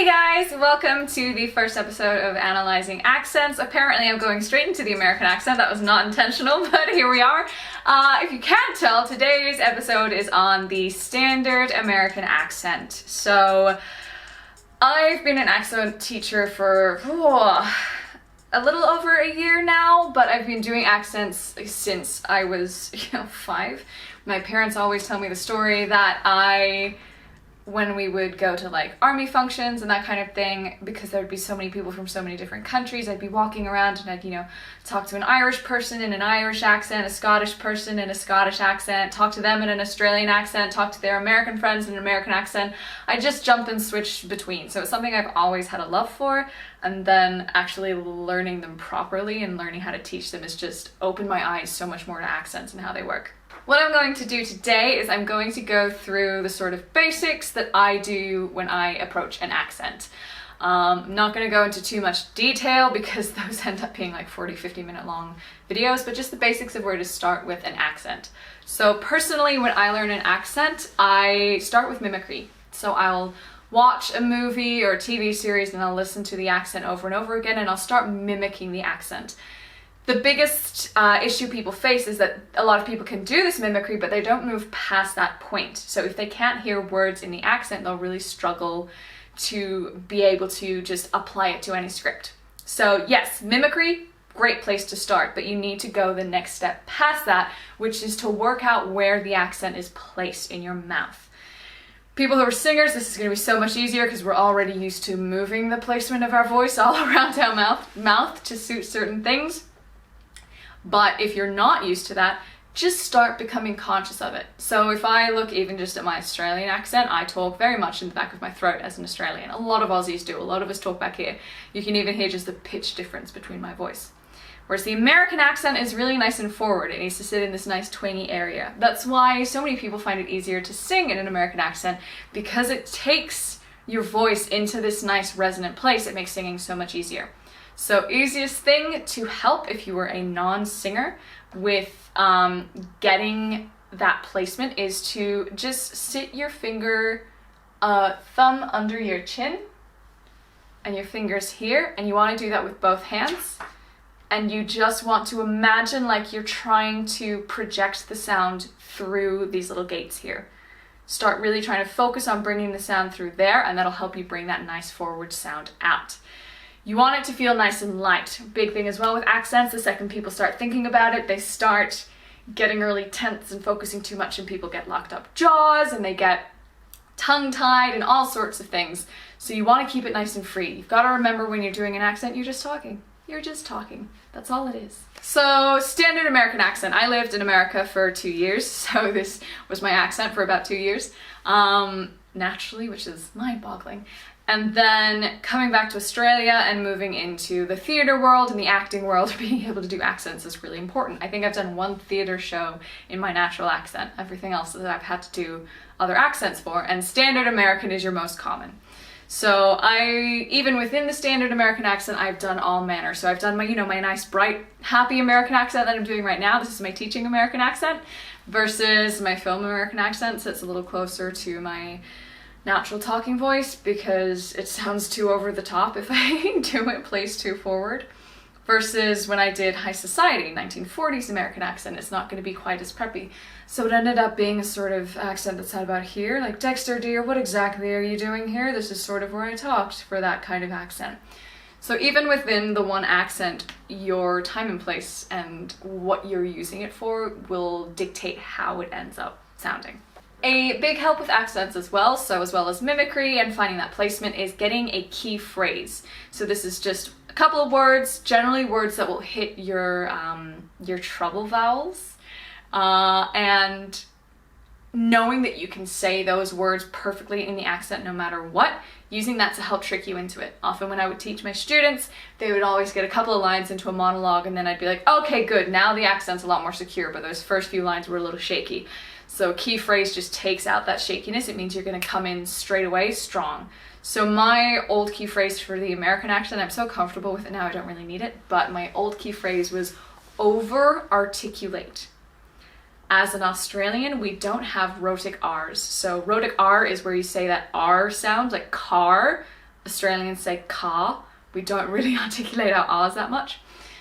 Hey guys, welcome to the first episode of Analyzing Accents. Apparently I'm going straight into the American accent. That was not intentional, but here we are. If you can't tell, today's episode is on the standard American accent. So I've been an accent teacher for a little over a year now, but I've been doing accents since I was 5. My parents always tell me the story that when we would go to like army functions and that kind of thing, because there would be so many people from so many different countries, I'd be walking around and I'd, talk to an Irish person in an Irish accent, a Scottish person in a Scottish accent, talk to them in an Australian accent, talk to their American friends in an American accent. I just jump and switch between. So it's something I've always had a love for, and then actually learning them properly and learning how to teach them has just opened my eyes so much more to accents and how they work. What I'm going to do today is I'm going to go through the sort of basics that I do when I approach an accent. I'm not going to go into too much detail because those end up being like 40-50 minute long videos, but just the basics of where to start with an accent. So personally, when I learn an accent, I start with mimicry. So I'll watch a movie or a TV series and I'll listen to the accent over and over again and I'll start mimicking the accent. The biggest issue people face is that a lot of people can do this mimicry, but they don't move past that point. So if they can't hear words in the accent, they'll really struggle to be able to just apply it to any script. So yes, mimicry, great place to start, but you need to go the next step past that, which is to work out where the accent is placed in your mouth. People who are singers, this is going to be so much easier because we're already used to moving the placement of our voice all around our mouth to suit certain things. But if you're not used to that, just start becoming conscious of it. So if I look even just at my Australian accent, I talk very much in the back of my throat as an Australian. A lot of Aussies do, a lot of us talk back here. You can even hear just the pitch difference between my voice. Whereas the American accent is really nice and forward. It needs to sit in this nice twangy area. That's why so many people find it easier to sing in an American accent, because it takes your voice into this nice resonant place. It makes singing so much easier. So easiest thing to help if you were a non-singer with getting that placement is to just sit your thumb under your chin and your fingers here, and you want to do that with both hands, and you just want to imagine like you're trying to project the sound through these little gates here. Start really trying to focus on bringing the sound through there, and that'll help you bring that nice forward sound out. You want it to feel nice and light. Big thing as well with accents, the second people start thinking about it, they start getting really tense and focusing too much, and people get locked up jaws and they get tongue-tied and all sorts of things. So you want to keep it nice and free. You've got to remember when you're doing an accent, you're just talking. You're just talking. That's all it is. So standard American accent. I lived in America for 2 years, so this was my accent for about 2 years. Naturally, which is mind-boggling. And then coming back to Australia and moving into the theatre world and the acting world, being able to do accents is really important. I think I've done one theatre show in my natural accent. Everything else that I've had to do other accents for, and standard American is your most common. So even within the standard American accent, I've done all manner. So I've done my, my nice, bright, happy American accent that I'm doing right now. This is my teaching American accent versus my film American accent, so it's a little closer to my natural talking voice because it sounds too over the top if I do it placed too forward. Versus when I did High Society, 1940s American accent, it's not going to be quite as preppy. So it ended up being a sort of accent that's at about here, like, Dexter dear, what exactly are you doing here? This is sort of where I talked, for that kind of accent. So even within the one accent, your time and place and what you're using it for will dictate how it ends up sounding. A big help with accents as well, so as well as mimicry and finding that placement, is getting a key phrase. So this is just a couple of words, generally words that will hit your treble vowels, and knowing that you can say those words perfectly in the accent no matter what, using that to help trick you into it. Often when I would teach my students, they would always get a couple of lines into a monologue and then I'd be like, okay, good, now the accent's a lot more secure, but those first few lines were a little shaky. So key phrase just takes out that shakiness. It means you're going to come in straight away strong. So my old key phrase for the American accent, I'm so comfortable with it now I don't really need it, but my old key phrase was over-articulate. As an Australian, we don't have rhotic R's. So rhotic R is where you say that R sound, like car, Australians say ka. We don't really articulate our ahs that much.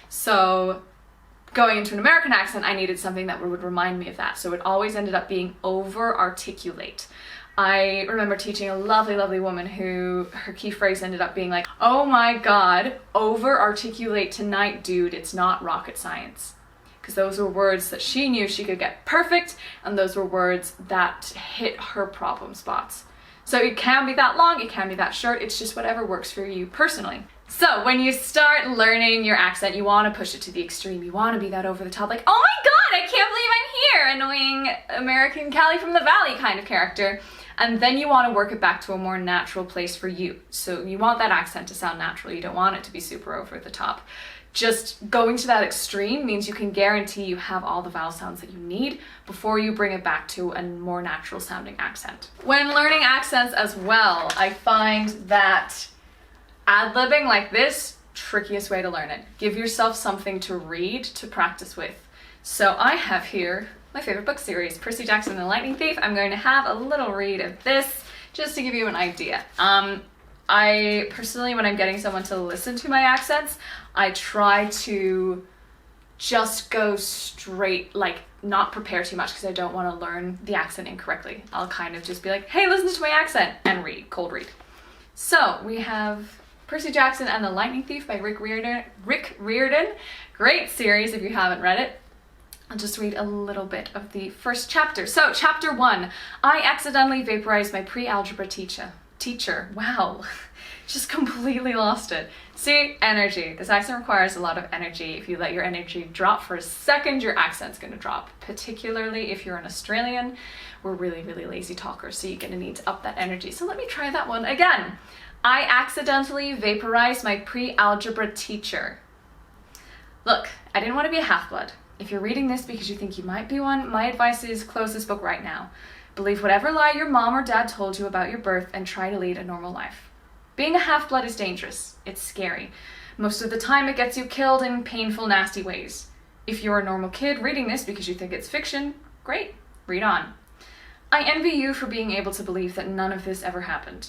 So going into an American accent, I needed something that would remind me of that. So it always ended up being over-articulate. I remember teaching a lovely, lovely woman who her key phrase ended up being like, "Oh my God, over-articulate tonight, dude, it's not rocket science." Because those were words that she knew she could get perfect, and those were words that hit her problem spots. So it can be that long, it can be that short, it's just whatever works for you personally. So when you start learning your accent, you want to push it to the extreme. You want to be that over the top, like, "Oh my God, I can't believe I'm here," annoying American Callie from the Valley kind of character. And then you want to work it back to a more natural place for you. So you want that accent to sound natural. You don't want it to be super over the top. Just going to that extreme means you can guarantee you have all the vowel sounds that you need before you bring it back to a more natural sounding accent. When learning accents as well, I find that ad-libbing like this, trickiest way to learn it. Give yourself something to read to practice with. So I have here my favorite book series, Percy Jackson and the Lightning Thief. I'm going to have a little read of this just to give you an idea. I personally, when I'm getting someone to listen to my accents, I try to just go straight, like not prepare too much because I don't want to learn the accent incorrectly. I'll kind of just be like, "Hey, listen to my accent," and read, cold read. So we have Percy Jackson and the Lightning Thief by Rick Riordan. Great series if you haven't read it. I'll just read a little bit of the first chapter. So, chapter 1, I accidentally vaporized my pre-algebra teacher. Wow, just completely lost it. See, energy. This accent requires a lot of energy. If you let your energy drop for a second, your accent's gonna drop. Particularly if you're an Australian, we're really, really lazy talkers, so you're gonna need to up that energy. So let me try that one again. I accidentally vaporized my pre-algebra teacher. Look, I didn't want to be a half-blood. If you're reading this because you think you might be one, my advice is close this book right now. Believe whatever lie your mom or dad told you about your birth and try to lead a normal life. Being a half-blood is dangerous. It's scary. Most of the time it gets you killed in painful, nasty ways. If you're a normal kid reading this because you think it's fiction, great, read on. I envy you for being able to believe that none of this ever happened.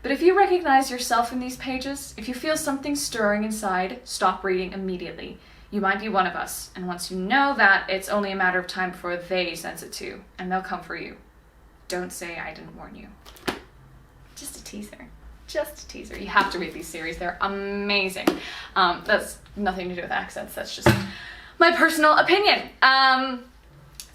But if you recognize yourself in these pages, if you feel something stirring inside, stop reading immediately. You might be one of us, and once you know that, it's only a matter of time before they sense it too, and they'll come for you. Don't say I didn't warn you. Just a teaser. Just a teaser. You have to read these series. They're amazing. That's nothing to do with accents. That's just my personal opinion.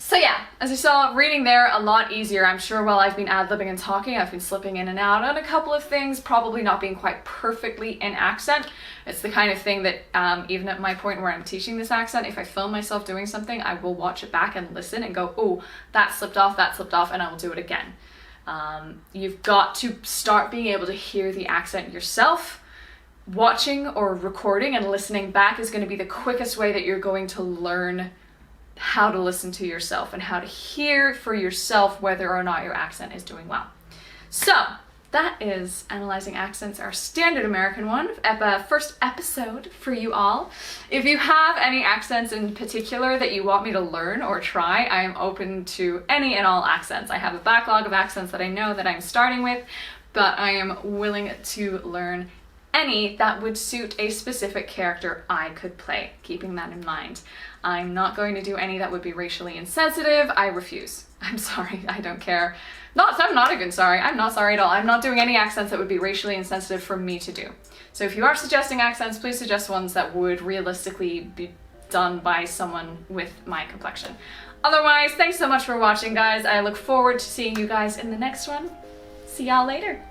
So yeah, as you saw, reading there, a lot easier. I'm sure while I've been ad-libbing and talking, I've been slipping in and out on a couple of things, probably not being quite perfectly in accent. It's the kind of thing that even at my point where I'm teaching this accent, if I film myself doing something, I will watch it back and listen and go, "Oh, that slipped off, and I will do it again." You've got to start being able to hear the accent yourself. Watching or recording and listening back is going to be the quickest way that you're going to learn how to listen to yourself and how to hear for yourself whether or not your accent is doing well. So that is Analyzing Accents, our standard American one, first episode for you all. If you have any accents in particular that you want me to learn or try, I am open to any and all accents. I have a backlog of accents that I know that I'm starting with, but I am willing to learn any that would suit a specific character I could play, keeping that in mind. I'm not going to do any that would be racially insensitive. I refuse. I'm sorry, I don't care. I'm not even sorry. I'm not sorry at all. I'm not doing any accents that would be racially insensitive for me to do. So if you are suggesting accents, please suggest ones that would realistically be done by someone with my complexion. Otherwise, thanks so much for watching, guys. I look forward to seeing you guys in the next one. See y'all later.